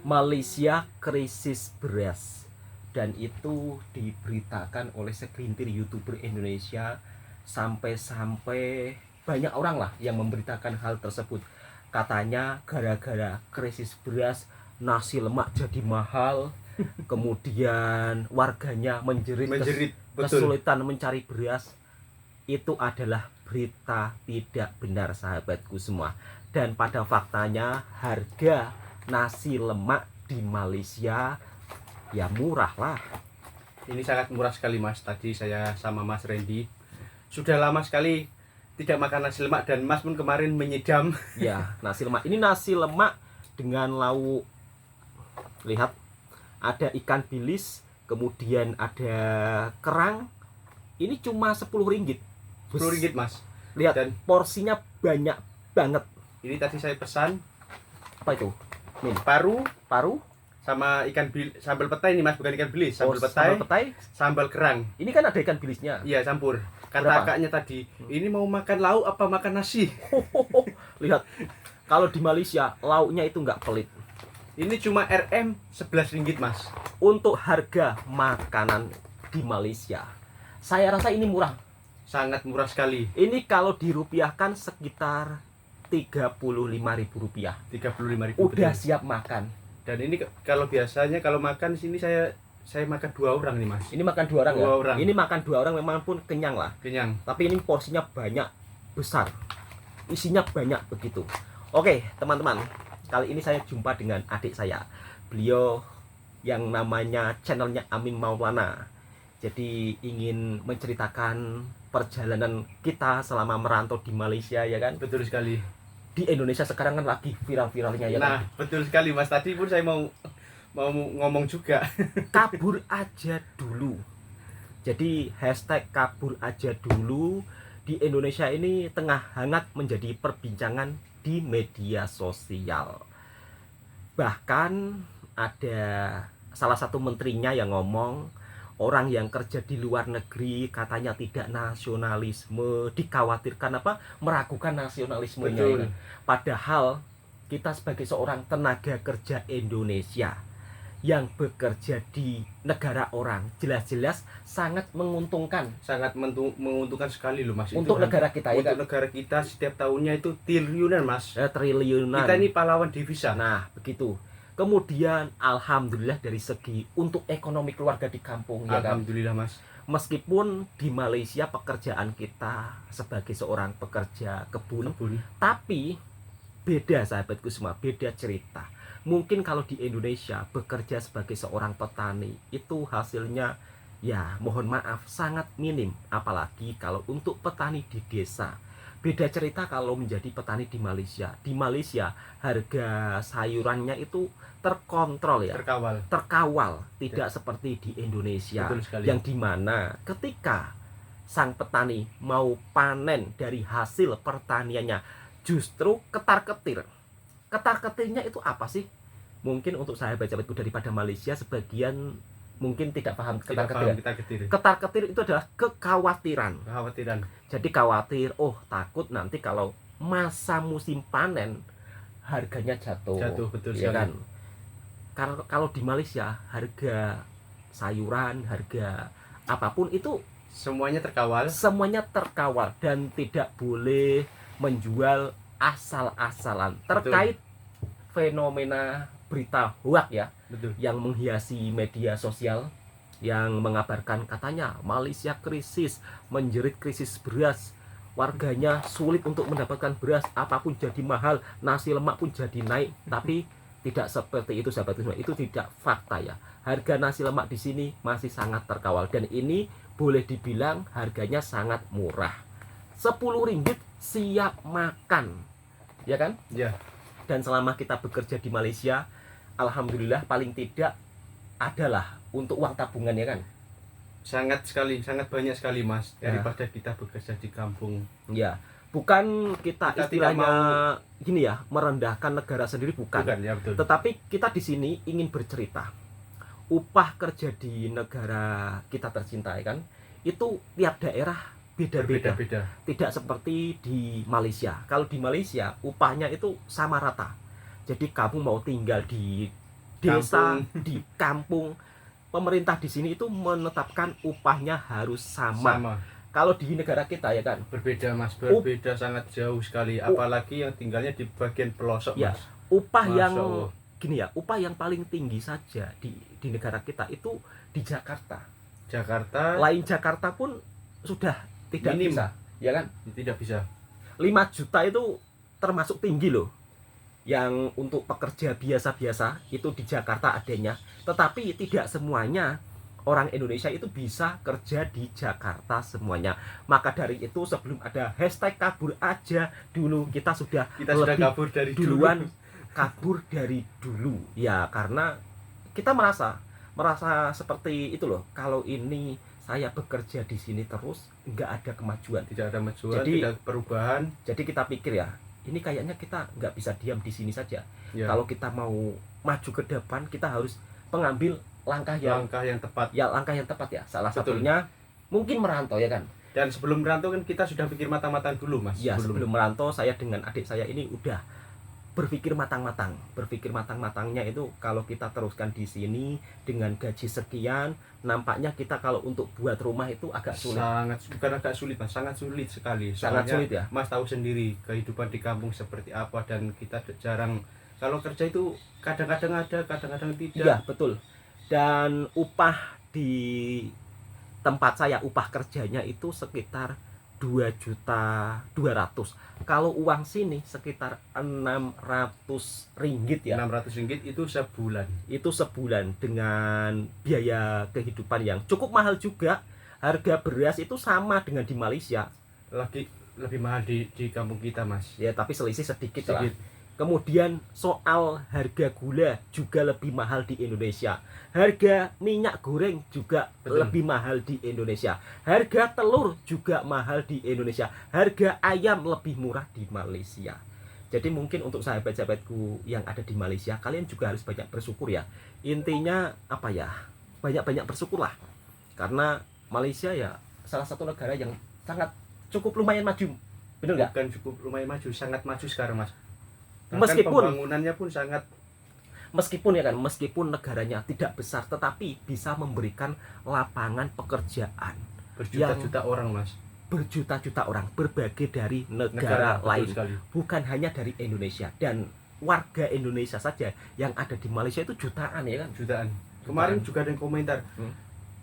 Malaysia krisis beras, dan itu diberitakan oleh segelintir YouTuber Indonesia, sampai-sampai banyak orang lah yang memberitakan hal tersebut. Katanya gara-gara krisis beras nasi lemak jadi mahal, kemudian warganya menjerit, kesulitan mencari beras. Itu adalah berita tidak benar, sahabatku semua. Dan pada faktanya harga nasi lemak di Malaysia ya murah lah. Ini sangat murah sekali, Mas. Tadi saya sama Mas Randy sudah lama sekali tidak makan nasi lemak, dan Mas pun kemarin menyidam. Ya, nasi lemak. Ini nasi lemak dengan lauk. Lihat, ada ikan bilis, kemudian ada kerang. Ini cuma 10 ringgit. 10 ringgit, Mas. Lihat, dan porsinya banyak banget. Ini tadi saya pesan. Apa itu? Nih, paru sama ikan sambal petai ini, Mas, bukan ikan bilis, sambal petai, sambal kerang. Ini kan ada ikan bilisnya. Iya, campur. Kata kakaknya tadi, ini mau makan lauk apa makan nasi? Lihat, kalau di Malaysia lauknya itu nggak pelit. Ini cuma RM 11 ringgit, Mas. Untuk harga makanan di Malaysia, saya rasa ini murah. Sangat murah sekali. Ini kalau dirupiahkan sekitar Rp35.000. 35.000. Udah siap makan. Dan ini kalau biasanya kalau makan di sini saya makan 2 orang nih, Mas. Ini makan 2 orang 2 ya? orang. Ini makan 2 orang memang pun kenyang lah. Kenyang. Tapi ini porsinya banyak, besar. Isinya banyak begitu. Oke, teman-teman. Kali ini saya jumpa dengan adik saya. Beliau yang namanya channelnya Amin Maulana. Jadi ingin menceritakan perjalanan kita selama merantau di Malaysia, ya kan? Betul sekali. Di Indonesia sekarang kan lagi viral-viralnya, ya kan? Nah, betul sekali, Mas. Tadi pun saya mau ngomong juga. Kabur aja dulu. Jadi hashtag kabur aja dulu di Indonesia ini tengah hangat menjadi perbincangan di media sosial. Bahkan ada salah satu menterinya yang ngomong, orang yang kerja di luar negeri katanya tidak nasionalisme, dikhawatirkan apa? Meragukan nasionalismenya. Betul. Ya. Padahal kita sebagai seorang tenaga kerja Indonesia yang bekerja di negara orang, jelas-jelas sangat menguntungkan. Sangat menguntungkan sekali loh, Mas. Untuk negara kita, ya kan? Untuk negara kita setiap tahunnya itu triliunan, Mas. Triliunan. Kita ini pahlawan devisa. Nah, begitu. Kemudian alhamdulillah dari segi untuk ekonomi keluarga di kampung, ya kan? Alhamdulillah, Mas. Meskipun di Malaysia pekerjaan kita sebagai seorang pekerja kebun. Tapi beda, sahabatku semua, beda cerita. Mungkin kalau di Indonesia bekerja sebagai seorang petani itu hasilnya ya mohon maaf sangat minim, apalagi kalau untuk petani di desa. Beda cerita kalau menjadi petani di Malaysia. Di Malaysia harga sayurannya itu terkontrol, ya, terkawal, tidak seperti di Indonesia, yang dimana ketika sang petani mau panen dari hasil pertaniannya justru ketar-ketirnya itu apa sih? Mungkin untuk sahabat-sahabatku daripada Malaysia sebagian mungkin tidak paham ketar-ketir. Ketar-ketir itu adalah kekhawatiran. Jadi khawatir, takut nanti kalau masa musim panen harganya jatuh. Betul ya sekali. Kan? Kalau di Malaysia harga sayuran, harga apapun itu semuanya terkawal dan tidak boleh menjual asal-asalan. Terkait fenomena berita hoax, ya. Betul. Yang menghiasi media sosial yang mengabarkan katanya Malaysia krisis, menjerit krisis beras, warganya sulit untuk mendapatkan beras, apapun jadi mahal, nasi lemak pun jadi naik. Tapi tidak seperti itu, sahabat semua. Itu tidak fakta, ya. Harga nasi lemak di sini masih sangat terkawal, dan ini boleh dibilang harganya sangat murah. 10 ringgit siap makan, ya kan? Ya. Dan selama kita bekerja di Malaysia, alhamdulillah paling tidak adalah untuk uang tabungan, ya kan? Sangat banyak sekali, Mas, daripada kita bekerja di kampung. Ya, bukan kita istilahnya gini ya, merendahkan negara sendiri, bukan ya, betul. Tetapi kita di sini ingin bercerita. Upah kerja di negara kita tercinta, ya kan? Itu tiap daerah beda-beda. Tidak seperti di Malaysia. Kalau di Malaysia upahnya itu sama rata. Jadi kamu mau tinggal di desa, di kampung, pemerintah di sini itu menetapkan upahnya harus sama. sama. Kalau di negara kita ya kan, Berbeda Mas, berbeda sangat jauh sekali. Apalagi yang tinggalnya di bagian pelosok ya, Mas. upah Masya yang Allah. gini ya, upah yang paling tinggi saja di negara kita itu di Jakarta. Jakarta Lain Jakarta pun sudah tidak Minim. bisa, ya kan? tidak bisa. 5 juta itu termasuk tinggi loh. Yang untuk pekerja biasa-biasa itu di Jakarta adanya, tetapi tidak semuanya orang Indonesia itu bisa kerja di Jakarta semuanya. Maka dari itu sebelum ada hashtag kabur aja dulu, kita sudah Kabur dari duluan dulu. kabur dari dulu ya, karena kita merasa seperti itu loh. Kalau ini saya bekerja di sini terus nggak ada kemajuan, Tidak ada kemajuan, Jadi- tidak ada perubahan. jadi kita pikir ya, ini kayaknya kita nggak bisa diam di sini saja. Ya, Kalau kita mau maju ke depan, kita harus mengambil langkah yang langkah yang tepat. ya. Salah Betul. satunya mungkin merantau ya kan. Dan sebelum merantau kan kita sudah pikir matang-matang dulu Mas. Ya, sebelum merantau saya dengan adik saya ini udah berpikir matang-matangnya itu kalau kita teruskan di sini dengan gaji sekian, nampaknya kita kalau untuk buat rumah itu agak sulit. Bukan agak sulit Mas, sangat sulit sekali. Sangat Soalnya sulit ya. Mas tahu sendiri kehidupan di kampung seperti apa, dan kita jarang, kalau kerja itu kadang-kadang ada, kadang-kadang tidak. Iya, betul. Dan upah di tempat saya, upah kerjanya itu sekitar 2.200.000. Kalau uang sini sekitar 600 ringgit ya. 600 ringgit itu sebulan. Itu sebulan dengan biaya kehidupan yang cukup mahal juga. Harga beras itu sama dengan di Malaysia. Lagi lebih mahal di kampung kita Mas. Ya, tapi selisih sedikit lah. Sedikit. Kemudian soal harga gula juga lebih mahal di Indonesia. Harga minyak goreng juga Betul. lebih mahal di Indonesia. Harga telur juga mahal di Indonesia. Harga ayam lebih murah di Malaysia. Jadi mungkin untuk sahabat-sahabatku yang ada di Malaysia, kalian juga harus banyak bersyukur ya. Intinya apa ya? Banyak-banyak bersyukurlah. Karena Malaysia ya salah satu negara yang sangat cukup lumayan maju. Benar nggak? Bukan cukup lumayan maju, sangat maju sekarang Mas. Bahkan Meskipun pembangunannya pun sangat meskipun negaranya tidak besar, tetapi bisa memberikan lapangan pekerjaan berjuta-juta orang Mas. berjuta-juta orang berbagai dari Negara negara lain, betul sekali. bukan hanya dari Indonesia. Dan warga Indonesia saja yang ada di Malaysia itu jutaan ya kan. Jutaan. Kemarin juga ada yang komentar,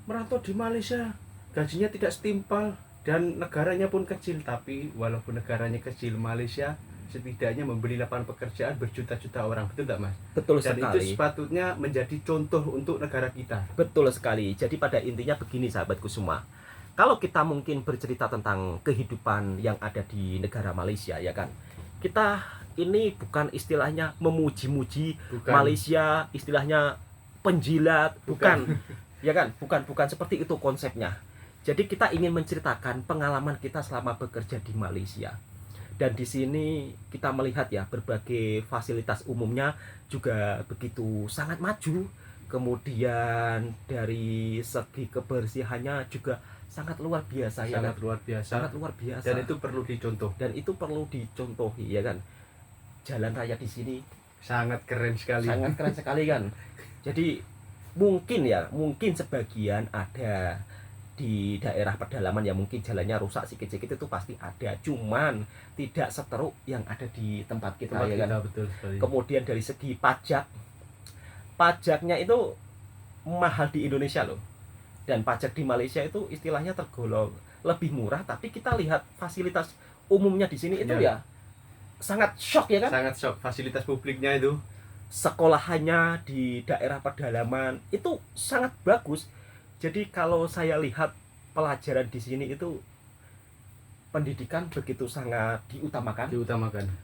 merantau di Malaysia gajinya tidak setimpal dan negaranya pun kecil, tapi walaupun negaranya kecil, Malaysia setidaknya memberi lapangan pekerjaan berjuta-juta orang. Betul tidak Mas? Betul Dan sekali. itu sepatutnya menjadi contoh untuk negara kita. Betul sekali. Jadi pada intinya begini sahabatku semua. Kalau kita mungkin bercerita tentang kehidupan yang ada di negara Malaysia ya kan. Kita ini bukan istilahnya memuji-muji Bukan. Malaysia, istilahnya penjilat, bukan. Bukan. Ya kan? Bukan seperti itu konsepnya. Jadi kita ingin menceritakan pengalaman kita selama bekerja di Malaysia. Dan di sini kita melihat ya berbagai fasilitas umumnya juga begitu sangat maju. Kemudian dari segi kebersihannya juga sangat luar biasa ya kan? Sangat luar biasa. Sangat luar biasa. Dan itu perlu dicontoh. Dan itu perlu dicontohi ya kan. Jalan raya di sini Sangat keren sekali. sangat keren sekali kan. Jadi mungkin sebagian ada di daerah pedalaman ya, mungkin jalannya rusak sedikit-sedikit itu pasti ada, cuman tidak seteruk yang ada di tempat kita Tempat ya kita, kan. betul sekali. Kemudian dari segi pajaknya itu mahal di Indonesia loh, dan pajak di Malaysia itu istilahnya tergolong lebih murah, tapi kita lihat fasilitas umumnya di sini itu ya sangat shock ya kan. Sangat shock fasilitas publiknya itu. Sekolahannya di daerah pedalaman itu sangat bagus. Jadi kalau saya lihat pelajaran di sini itu pendidikan begitu sangat diutamakan,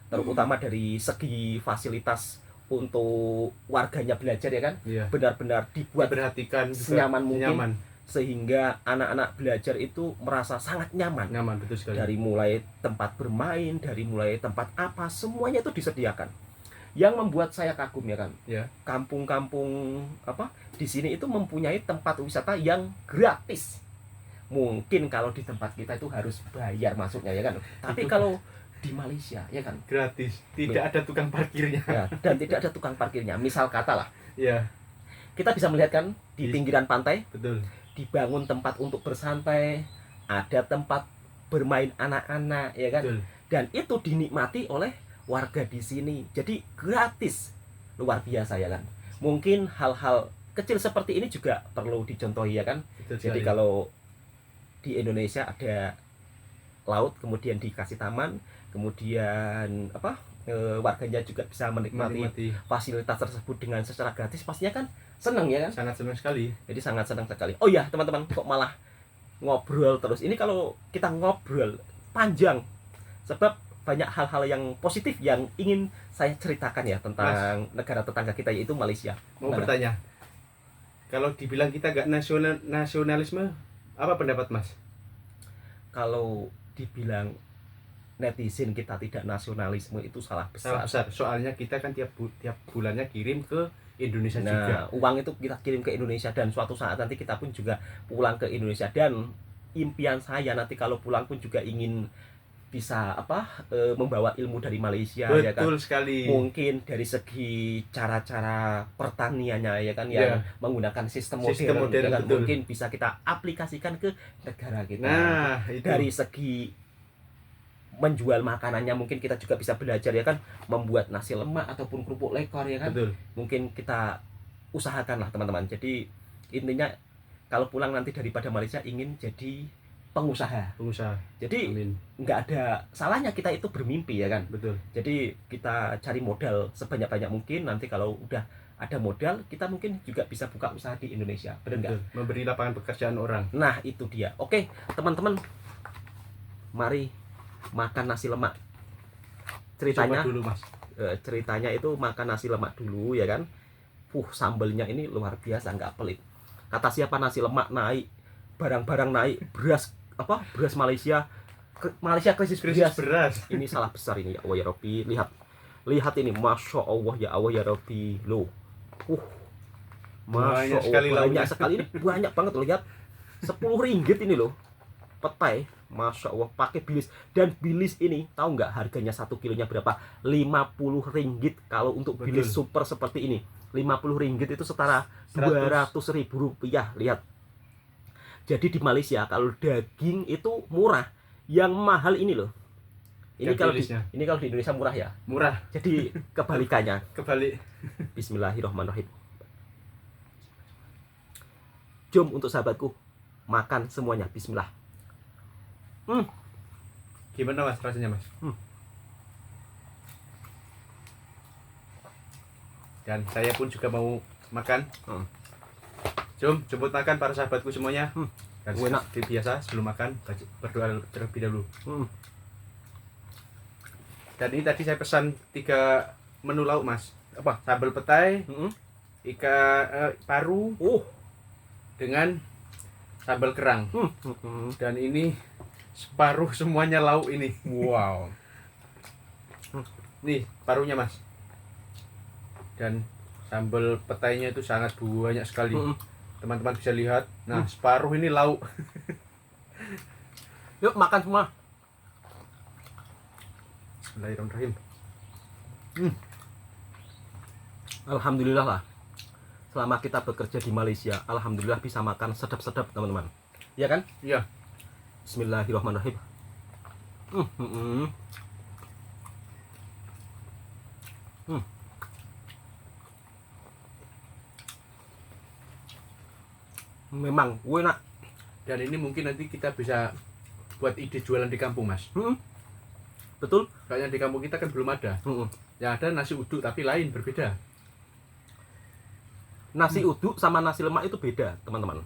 terutama dari segi fasilitas untuk warganya belajar ya kan. Iya. Benar-benar dibuat Perhatikan senyaman mungkin, nyaman. sehingga anak-anak belajar itu merasa sangat nyaman. Nyaman, betul sekali. Dari mulai tempat bermain, dari mulai tempat apa, semuanya itu disediakan. Yang membuat saya kagum ya kan. Ya. Kampung-kampung apa di sini itu mempunyai tempat wisata yang gratis. Mungkin kalau di tempat kita itu harus bayar masuknya ya kan. Tapi kalau di Malaysia ya kan Gratis. Tidak ada tukang parkirnya. ya, dan tidak ada tukang parkirnya. Misal kata lah, Iya, Kita bisa melihat kan di Yes. pinggiran pantai betul. dibangun tempat untuk bersantai, ada tempat bermain anak-anak, ya kan? Betul. Dan itu dinikmati oleh warga di sini. Jadi gratis. Luar biasa ya kan? Mungkin hal-hal kecil seperti ini juga perlu dicontohi ya kan? Betul Jadi sekali. kalau di Indonesia ada laut, kemudian dikasih taman, kemudian warganya juga bisa menikmati menikmati fasilitas tersebut dengan secara gratis, pastinya kan senang ya kan? sangat senang sekali. Jadi sangat senang sekali. Oh ya teman-teman, kok malah ngobrol terus? Ini kalau kita ngobrol panjang, sebab banyak hal-hal yang positif yang ingin saya ceritakan ya tentang negara tetangga kita yaitu Malaysia. Mau Gimana? bertanya, kalau dibilang kita gak nasionalisme, apa pendapat Mas? Kalau dibilang netizen kita tidak nasionalisme itu salah Salah besar. besar. Soalnya kita kan tiap bulannya kirim ke Indonesia juga. Nah, uang itu kita kirim ke Indonesia dan suatu saat nanti kita pun juga pulang ke Indonesia, dan impian saya nanti kalau pulang pun juga ingin bisa membawa ilmu dari Malaysia ya kan. Betul sekali. Mungkin dari segi cara-cara pertaniannya ya kan yang menggunakan sistem Sistem modern, ya modern, kan, betul. mungkin bisa kita aplikasikan ke negara kita. Nah, itu. Dari segi menjual makanannya mungkin kita juga bisa belajar ya kan, membuat nasi lemak ataupun kerupuk lekor ya kan. Betul. Mungkin kita usahakan lah teman-teman. Jadi intinya kalau pulang nanti daripada Malaysia ingin jadi pengusaha. Jadi Amin. nggak ada salahnya kita itu bermimpi ya kan. Betul. Jadi kita cari modal sebanyak-banyak mungkin, nanti kalau udah ada modal kita mungkin juga bisa buka usaha di Indonesia, benar nggak? Betul. Memberi lapangan pekerjaan orang. Nah itu dia. Oke teman-teman, mari makan nasi lemak. Ceritanya Coba dulu Mas. ceritanya itu makan nasi lemak dulu ya kan. Sambelnya ini luar biasa, nggak pelit. Kata siapa nasi lemak naik, barang-barang naik, beras Malaysia krisis beras. Ini salah besar ini ya Allah ya Rabbi. Lihat ini, Masya Allah ya Rabbi. Loh, Masya Banyak sekali Allah, banyak lauknya. sekali ini, banyak banget loh. Lihat, 10 ringgit ini loh, petai. Masya Allah, pakai bilis. Dan bilis ini, tahu nggak harganya 1 kilonya berapa? 50 ringgit kalau untuk bilis Betul. super seperti ini. 50 ringgit itu setara 100. 200 ribu rupiah. Lihat. Jadi di Malaysia kalau daging itu murah, yang mahal ini loh. Ini kalau di Indonesia murah ya. Murah. Jadi kebalikannya. Kebalik. Bismillahirrahmanirrahim. Jom untuk sahabatku, makan semuanya. Bismillah. Gimana Mas rasanya Mas? Dan saya pun juga mau makan. Jom jemput makan para sahabatku semuanya. Dan Enak. seperti biasa sebelum makan berdoa terlebih dahulu. Dan ini tadi saya pesan 3 menu lauk Mas. Apa? Sambal petai, ikan paru, dengan sambal kerang. Dan ini separuh semuanya lauk ini. Wow. Nih parunya Mas. Dan sambal petainya itu sangat banyak sekali. Teman-teman bisa lihat. Nah, separuh ini lauk. Yuk makan semua. Bismillahirrahmanirrahim. Alhamdulillah lah. Selama kita bekerja di Malaysia, alhamdulillah bisa makan sedap-sedap teman-teman. Iya kan? Iya. Bismillahirrahmanirrahim. Memang enak. Dan ini mungkin nanti kita bisa buat ide jualan di kampung Mas. Betul. Kayaknya di kampung kita kan belum ada. Yang ada nasi uduk tapi lain, berbeda. Nasi uduk sama nasi lemak itu beda teman-teman.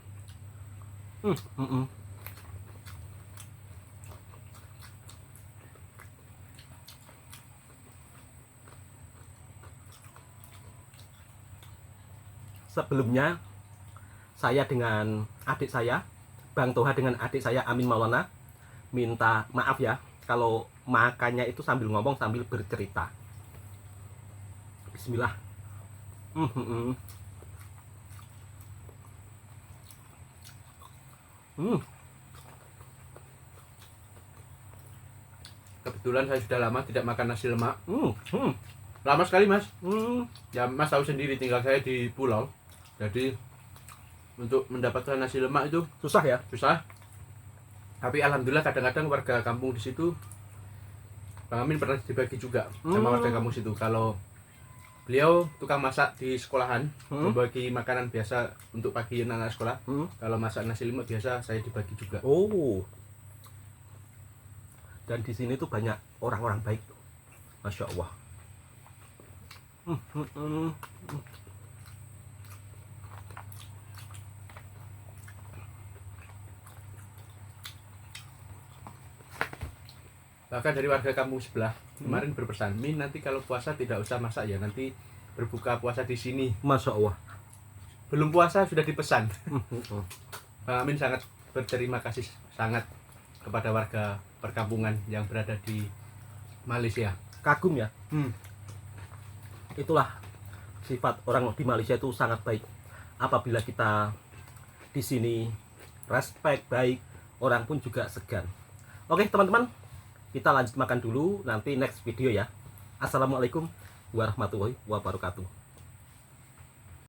Sebelumnya saya dengan adik saya, Bang Toha dengan adik saya Amin Maulana, minta maaf ya kalau makannya itu sambil ngomong sambil bercerita. Bismillah. Kebetulan saya sudah lama tidak makan nasi lemak. Lama sekali Mas. Hmm. Ya Mas tahu sendiri, tinggal saya di pulau. Jadi untuk mendapatkan nasi lemak itu Susah ya. susah. Tapi alhamdulillah kadang-kadang warga kampung di situ, Bang Amin pernah dibagi juga sama warga kampung situ. Kalau beliau tukang masak di sekolahan, membagi makanan biasa untuk pagi anak-anak sekolah. Kalau masak nasi lemak biasa saya dibagi juga. Oh. Dan di sini tuh banyak orang-orang baik. Masya Allah. Bahkan dari warga kampung sebelah kemarin berpesan, Min nanti kalau puasa tidak usah masak ya, nanti berbuka puasa di sini. Masya Allah. Belum puasa sudah dipesan. Bang Amin sangat berterima kasih sangat kepada warga perkampungan yang berada di Malaysia. Kagum ya. Itulah sifat orang di Malaysia itu sangat baik. Apabila kita di sini respect baik, orang pun juga segan. Oke teman-teman, kita lanjut makan dulu, nanti next video ya. Assalamualaikum warahmatullahi wabarakatuh.